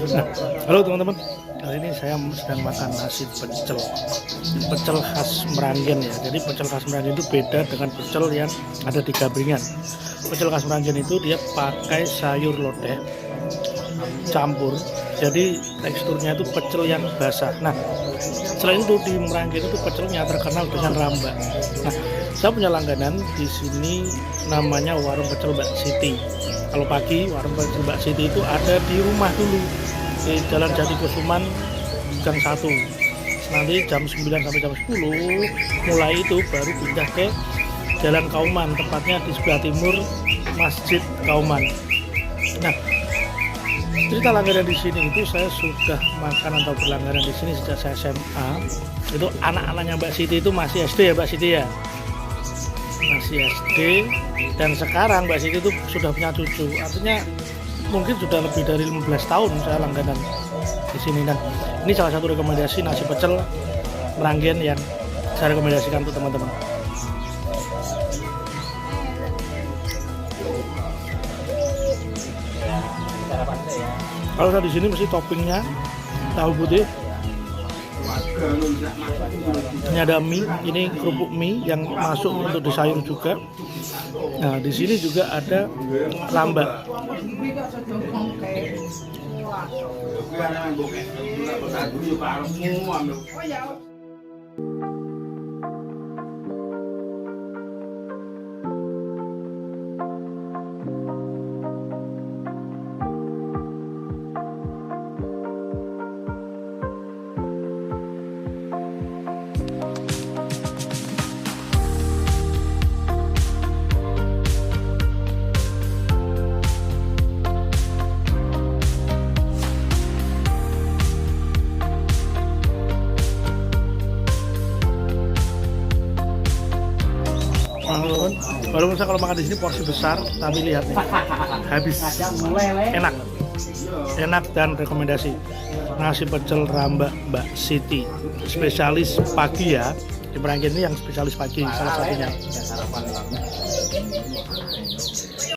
Nah, halo teman-teman, kali ini saya sedang makan nasi pecel khas Meranggen ya. Jadi pecel khas Meranggen itu beda dengan pecel yang ada di Gabringan. Pecel khas Meranggen itu dia pakai sayur lodeh campur, jadi teksturnya itu pecel yang basah. Nah, selain itu di Meranggen itu pecelnya terkenal dengan rambak. Nah, saya punya langganan di sini namanya warung pecel Mbak Siti. Kalau pagi warung pecel Mbak Siti itu ada di rumah dulu di Jalan Jati Kusuman Gang 1. Nanti jam 9 sampai jam 10 mulai itu baru pindah ke Jalan Kauman, tepatnya di sebelah timur Masjid Kauman. Nah, cerita langganan di sini itu saya sudah makan atau berlangganan di sini sejak saya SMA. Itu anak-anaknya Mbak Siti itu masih SD ya Mbak Siti ya, masih SD, dan sekarang Mbak Siti itu sudah punya cucu, artinya mungkin sudah lebih dari 15 tahun saya langganan di sini. Dan ini salah satu rekomendasi nasi pecel Meranggen yang saya rekomendasikan untuk teman-teman. Kalau saya di sini mesti toppingnya tahu putih. Ini ada mie, ini kerupuk mie yang masuk untuk di sayur juga. Nah, di sini juga ada rambak. Walaupun saya kalau makan di sini porsi besar, tapi lihat nih, habis. Enak dan rekomendasi. Nasi pecel rambak Mbak Siti, spesialis pagi ya. Di Meranggen ini yang spesialis pagi salah satunya.